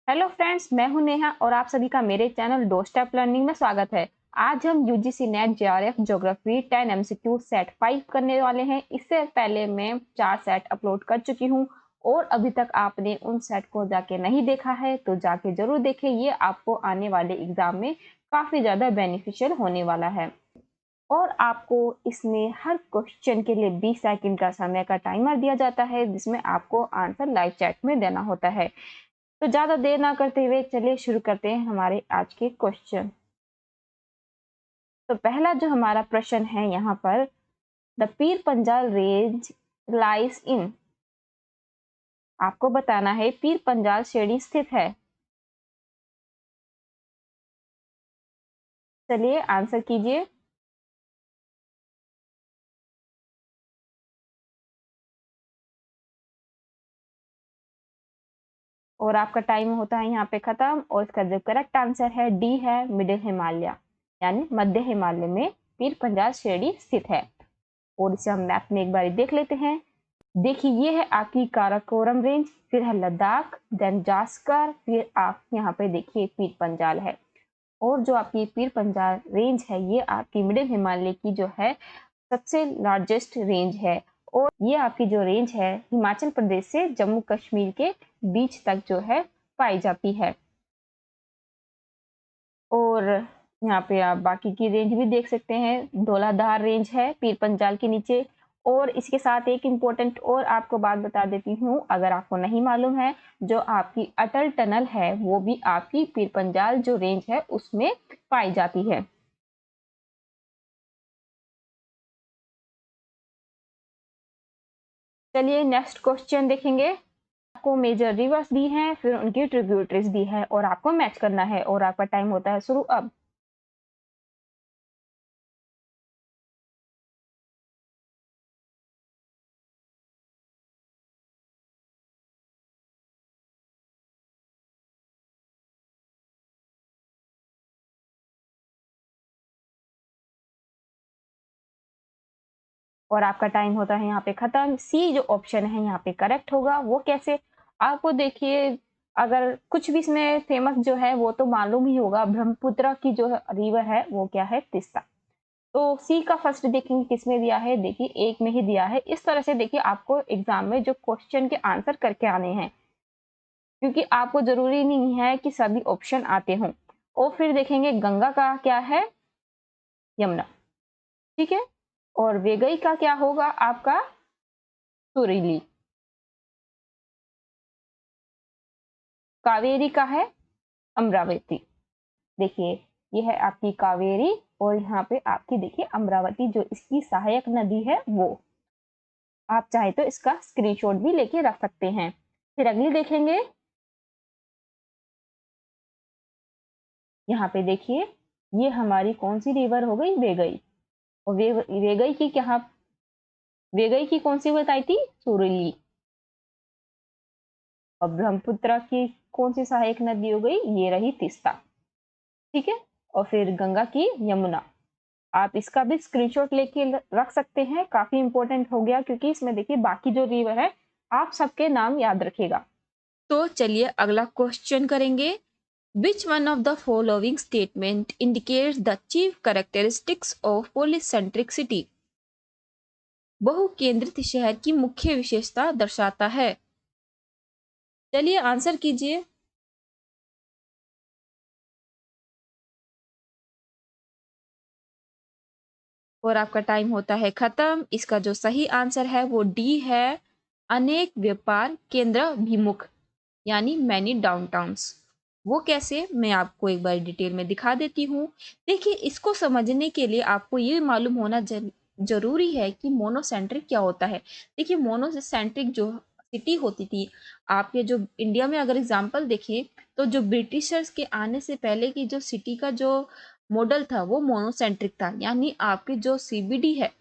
Hello friends, मैं हूं नेहा और आप सभी का मेरे चैनल डोर स्टेप लर्निंग में स्वागत है। आज हम UGC net JRF geography 10 MCQ set 5 करने वाले हैं। इससे पहले मैं 4 सेट अपलोड कर चुकी हूं और अभी तक आपने उन सेट को जाके नहीं देखा है तो जाके जरूर देखें। ये आपको आने वाले एग्जाम में काफी ज्यादा बेनिफिशियल होने वाला है। और आपको इसमें हर क्वेश्चन के लिए 20 सेकंड का समय का टाइमर दिया जाता है, जिसमें आपको आंसर लाइव चैट में देना होता है। तो ज्यादा देर ना करते हुए चलिए शुरू करते हैं हमारे आज के क्वेश्चन। तो पहला जो हमारा प्रश्न है यहाँ पर, the Pir Panjal range lies in, आपको बताना है पीर पंजाल श्रेणी स्थित है। चलिए आंसर कीजिए। और आपका टाइम होता है यहाँ पे खत्म। और इसका जो करेक्ट आंसर है डी है, मिडिल हिमालय, यानी मध्य हिमालय में पीर पंजाल श्रेणी स्थित है। और इसे हम मैप में एक बार देख लेते हैं। देखिए ये है आपकी काराकोरम रेंज, फिर है लद्दाख, देन जास्कर, फिर आप यहाँ पे देखिए पीर पंजाल है। और जो आपकी पीर पंजाल रेंज है ये आपकी मिडिल हिमालय की जो है सबसे लार्जेस्ट रेंज है। और ये आपकी जो रेंज है हिमाचल प्रदेश से जम्मू कश्मीर के बीच तक जो है पाई जाती है। और यहाँ पे आप बाकी की रेंज भी देख सकते हैं। धौलाधार रेंज है पीर पंजाल के नीचे। और इसके साथ एक इम्पोर्टेंट और आपको बात बता देती हूँ, अगर आपको नहीं मालूम है, जो आपकी अटल टनल है वो भी आपकी पीर पंजाल जो रेंज है उसमें पाई जाती है। चलिए नेक्स्ट क्वेश्चन देखेंगे। आपको मेजर रिवर्स दी हैं, फिर उनकी ट्रिब्यूटरीज दी है और आपको मैच करना है। और आपका टाइम होता है शुरू अब। और आपका टाइम होता है यहाँ पे खत्म। सी जो ऑप्शन है यहाँ पे करेक्ट होगा। वो कैसे, आपको देखिए, अगर कुछ भी इसमें फेमस जो है वो तो मालूम ही होगा। ब्रह्मपुत्र की जो रिवर है वो क्या है, तीस्ता। तो सी का फर्स्ट देखेंगे किसमें दिया है, देखिए एक में ही दिया है। इस तरह से देखिए आपको एग्जाम में जो क्वेश्चन के आंसर करके आने हैं, क्योंकि आपको जरूरी नहीं है कि सभी ऑप्शन आते हों। और फिर देखेंगे गंगा का क्या है, यमुना, ठीक है। और वेगई का क्या होगा आपका, सुरीली। कावेरी का है अमरावती। देखिए ये है आपकी कावेरी और यहाँ पे आपकी देखिए अमरावती जो इसकी सहायक नदी है वो। आप चाहे तो इसका स्क्रीनशॉट भी लेके रख सकते हैं। फिर अगली देखेंगे। यहाँ पे देखिए ये हमारी कौन सी रिवर हो गई, वेगई। और वेगई की क्या, वेगई की कौन सी बताई थी, सुरीली। और ब्रह्मपुत्र की कौन सी सहायक नदी हो गई, ये रही तीस्ता, ठीक है। और फिर गंगा की यमुना। आप इसका भी स्क्रीनशॉट लेके रख सकते हैं, काफी इंपॉर्टेंट हो गया, क्योंकि इसमें देखिए बाकी जो रिवर है आप सबके नाम याद रखेगा। तो चलिए अगला क्वेश्चन करेंगे। Which one of the following statement indicates the chief characteristics of polycentric city, बहु केंद्रित शहर की मुख्य विशेषता दर्शाता है। चलिए आंसर कीजिए। और आपका टाइम होता है खत्म। इसका जो सही आंसर है वो डी है, अनेक व्यापार केंद्र विमुख, यानी मैनी डाउनटाउन्स। वो कैसे, मैं आपको एक बार डिटेल में दिखा देती हूँ। देखिए इसको समझने के लिए आपको ये मालूम होना जरूरी है कि मोनोसेंट्रिक क्या होता है। देखिए मोनोसेंट्रिक जो सिटी होती थी आपके जो इंडिया में, अगर एग्जाम्पल देखें तो जो ब्रिटिशर्स के आने से पहले की जो सिटी का जो मॉडल था वो मोनोसेंट्रिक था, यानी आपकी जो सीबीडी है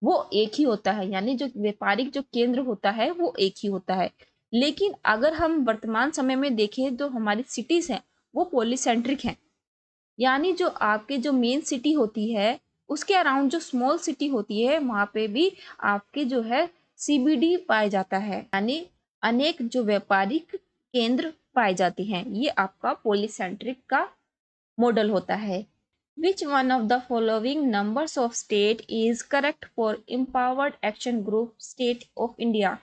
वो एक ही होता है, यानी जो व्यापारिक जो केंद्र होता है वो एक ही होता है। लेकिन अगर हम वर्तमान समय में देखें तो हमारी सिटीज हैं वो पॉलीसेंट्रिक हैं, यानी जो आपके जो मेन सिटी होती है उसके अराउंड जो स्मॉल सिटी होती है वहां पे भी आपके जो है सीबीडी पाया जाता है, यानी अनेक जो व्यापारिक केंद्र पाए जाते हैं। ये आपका पॉलीसेंट्रिक का मॉडल होता है। Which one of the following numbers of state is correct for empowered action group state of India?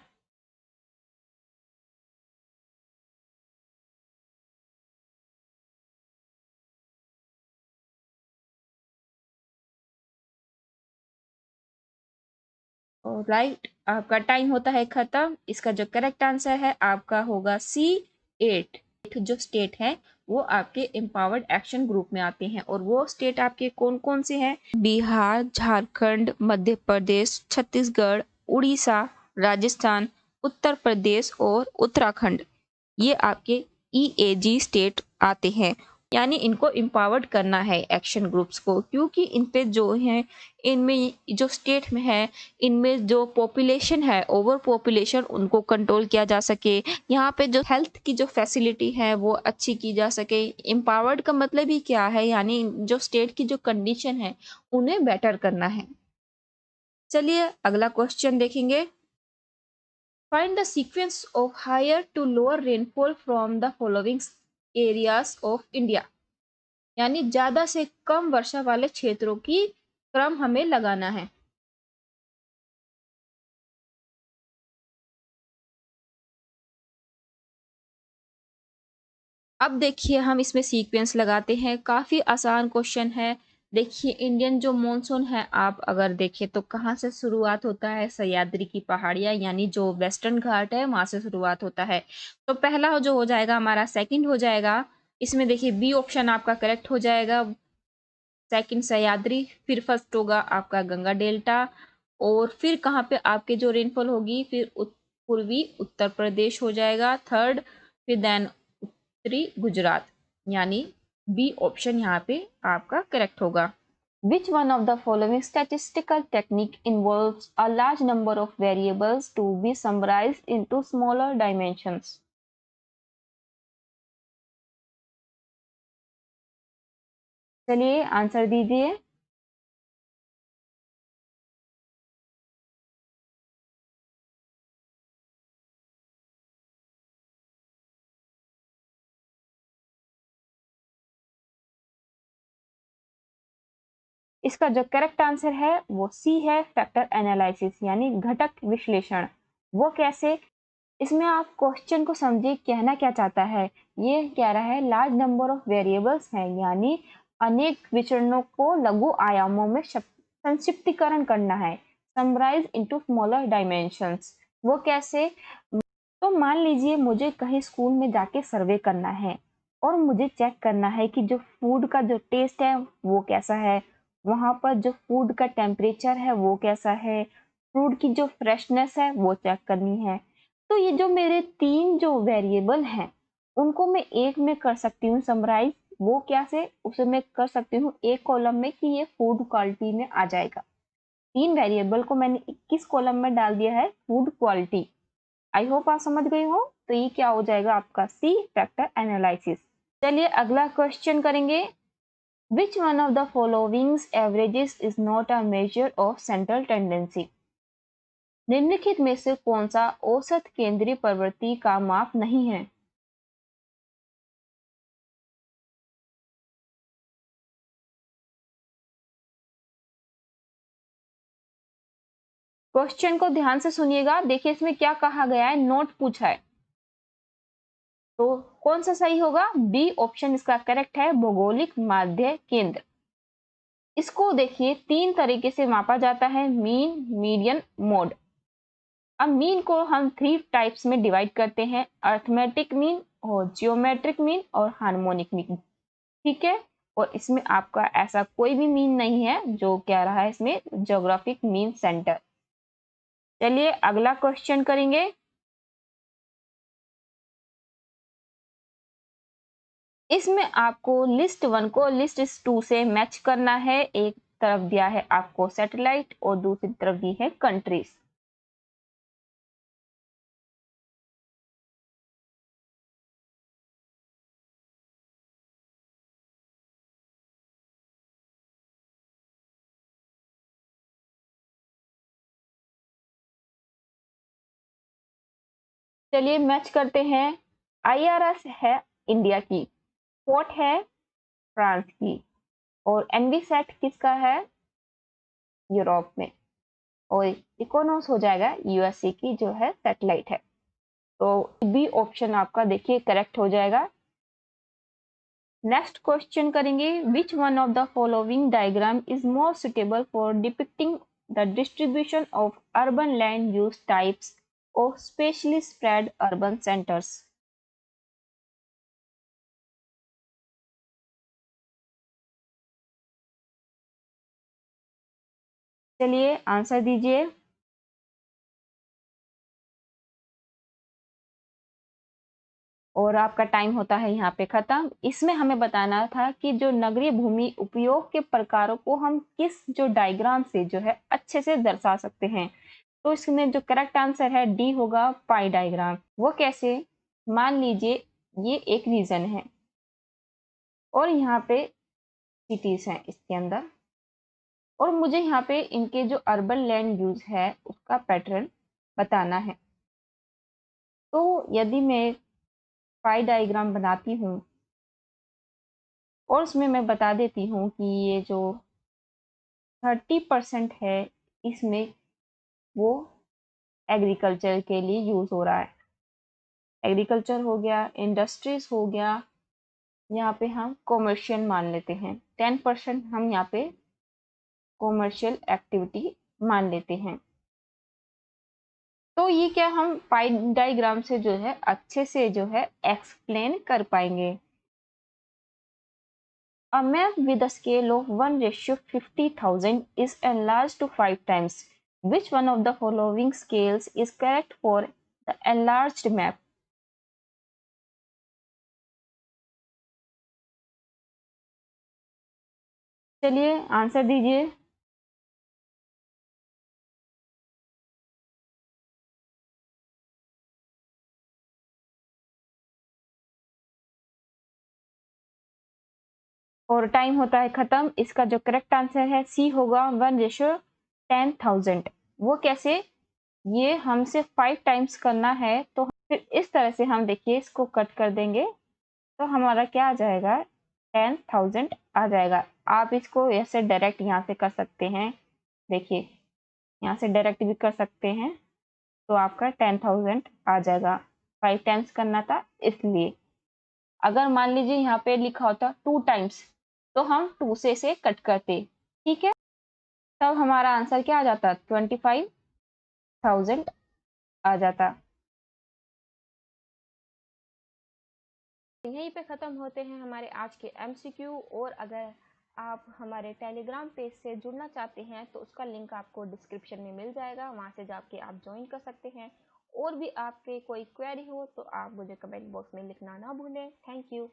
Right, आपका टाइम होता है खत्म। इसका जो करेक्ट आंसर है आपका होगा सी, 8। जो स्टेट है वो आपके एम्पावर्ड एक्शन ग्रुप में आते हैं, और वो स्टेट आपके कौन कौन से हैं? बिहार, झारखंड, मध्य प्रदेश, छत्तीसगढ़, उड़ीसा, राजस्थान, उत्तर प्रदेश और उत्तराखंड। ये आपके ईएजी स्टेट आते हैं। यानी इनको एम्पावर्ड करना है एक्शन ग्रुप्स को, क्योंकि इन पे जो है, इनमें जो स्टेट में है, इनमें जो पॉपुलेशन है, ओवर पॉपुलेशन, उनको कंट्रोल किया जा सके। यहाँ पे जो हेल्थ की जो फैसिलिटी है वो अच्छी की जा सके। एम्पावर्ड का मतलब ही क्या है, यानी जो स्टेट की जो कंडीशन है उन्हें बेटर करना है। चलिए अगला क्वेश्चन देखेंगे। Find the sequence of higher to lower rainfall from the following areas of India। यानी ज्यादा से कम वर्षा वाले क्षेत्रों की क्रम हमें लगाना है। अब देखिए हम इसमें सीक्वेंस लगाते हैं। काफी आसान क्वेश्चन है। देखिए इंडियन जो मॉनसून है, आप अगर देखें तो कहाँ से शुरुआत होता है? सह्याद्री की पहाड़ियाँ, यानी जो वेस्टर्न घाट है वहां से शुरुआत होता है। तो पहला जो हो जाएगा हमारा, सेकंड हो जाएगा। इसमें देखिए बी ऑप्शन आपका करेक्ट हो जाएगा। सेकंड सह्याद्री, फिर फर्स्ट होगा आपका गंगा डेल्टा, और फिर कहाँ पे आपके जो रेनफॉल होगी, फिर पूर्वी उत्तर प्रदेश हो जाएगा थर्ड, फिर देन उत्तरी गुजरात। यानी बी ऑप्शन यहाँ पे आपका करेक्ट होगा। Which one of the following statistical technique involves a large number of variables to be summarized into smaller dimensions? चलिए आंसर दीजिए। इसका जो करेक्ट आंसर है वो सी है, फैक्टर एनालिसिस, यानी घटक विश्लेषण। वो कैसे? इसमें आप क्वेश्चन को समझिए, कहना क्या चाहता है। ये कह रहा है लार्ज नंबर ऑफ वेरिएबल्स हैं, यानी अनेक विचरणों को लघु आयामों में संक्षिप्तीकरण करना है, समराइज इनटू स्मॉलर डायमेंशंस। वो कैसे? तो मान लीजिए मुझे कहीं स्कूल में जाके सर्वे करना है, और मुझे चेक करना है कि जो फूड का जो टेस्ट है वो कैसा है, वहां पर जो फूड का टेम्परेचर है वो कैसा है, फूड की जो फ्रेशनेस है वो चेक करनी है। तो ये जो मेरे तीन जो वेरिएबल हैं उनको मैं एक में कर सकती हूँ समराइज। वो कैसे? उसे मैं कर सकती हूँ एक कॉलम में कि ये फूड क्वालिटी में आ जाएगा। तीन वेरिएबल को मैंने किस कॉलम में डाल दिया है? Food quality. आई होप आप समझ गए हो। तो ये क्या हो जाएगा आपका? सी, फैक्टर एनालिसिस। चलिए अगला क्वेश्चन करेंगे। Which one of the followings averages is not a measure of central tendency? निम्नलिखित में से कौन सा औसत केंद्रीय प्रवृत्ति का माप नहीं है? क्वेश्चन को ध्यान से सुनिएगा। देखिए इसमें क्या कहा गया है, नोट पूछा है। तो कौन सा सही होगा? बी ऑप्शन इसका करेक्ट है, भौगोलिक माध्य केंद्र। इसको देखिए तीन तरीके से मापा जाता है, मीन, मीडियन, मोड। अब मीन को हम थ्री टाइप्स में डिवाइड करते हैं, अर्थमेटिक मीन और जियोमेट्रिक मीन और हार्मोनिक मीन। ठीक है, और इसमें आपका ऐसा कोई भी मीन नहीं है जो कह रहा है इसमें ज्योग्राफिक मीन सेंटर। चलिए अगला क्वेश्चन करेंगे। इसमें आपको लिस्ट वन को लिस्ट टू से मैच करना है। एक तरफ दिया है आपको सैटेलाइट और दूसरी तरफ दी है कंट्रीज। चलिए मैच करते हैं। IRS है इंडिया की, फोर्ट है फ्रांस की, और एनवीसैट किसका है, यूरोप में, और इकोनॉस हो जाएगा यूएसए की जो है सैटेलाइट है। तो बी ऑप्शन आपका देखिए करेक्ट हो जाएगा। नेक्स्ट क्वेश्चन करेंगे, which one of the following diagram is more suitable for depicting the distribution of urban land use types of specially spread urban centres. चलिए आंसर दीजिए। और आपका टाइम होता है यहाँ पे खत्म। इसमें हमें बताना था कि जो नगरीय भूमि उपयोग के प्रकारों को हम किस जो डायग्राम से जो है अच्छे से दर्शा सकते हैं। तो इसमें जो करेक्ट आंसर है डी होगा, पाई डायग्राम। वो कैसे, मान लीजिए ये एक रीजन है और यहाँ पे सिटीज हैं इसके अंदर, और मुझे यहाँ पे इनके जो अर्बन लैंड यूज है उसका पैटर्न बताना है। तो यदि मैं पाई डायग्राम बनाती हूँ और उसमें मैं बता देती हूँ कि ये जो 30% है इसमें वो एग्रीकल्चर के लिए यूज हो रहा है। एग्रीकल्चर हो गया, इंडस्ट्रीज हो गया, यहाँ पे हम कॉमर्शियल मान लेते हैं। 10% हम यहाँ पे कॉमर्शियल एक्टिविटी मान लेते हैं। तो ये क्या हम पाई डायग्राम से जो है अच्छे से जो है एक्सप्लेन कर पाएंगे। A map with a scale of 1:50,000 is enlarged to 5 times. Which one of the following scales is correct for the enlarged map? चलिए आंसर दीजिए। और टाइम होता है खत्म। इसका जो करेक्ट आंसर है सी होगा, 1:10,000। वो कैसे, ये हमसे 5 टाइम्स करना है तो फिर इस तरह से हम देखिए इसको कट कर देंगे तो हमारा क्या आ जाएगा, 10,000 आ जाएगा। आप इसको ऐसे डायरेक्ट यहाँ से कर सकते हैं, देखिए यहाँ से डायरेक्ट भी कर सकते हैं तो आपका 10,000 आ जाएगा। 5 टाइम्स करना था इसलिए। अगर मान लीजिए यहाँ पे लिखा होता 2 टाइम्स तो हम 2 से कट करते, ठीक है, तब हमारा आंसर क्या आ जाता, 25,000 आ जाता। यहीं पे ख़त्म होते हैं हमारे आज के MCQ। और अगर आप हमारे टेलीग्राम पेज से जुड़ना चाहते हैं तो उसका लिंक आपको डिस्क्रिप्शन में मिल जाएगा, वहाँ से जाके आप ज्वाइन कर सकते हैं। और भी आपके कोई क्वेरी हो तो आप मुझे कमेंट बॉक्स में लिखना ना भूलें। Thank you.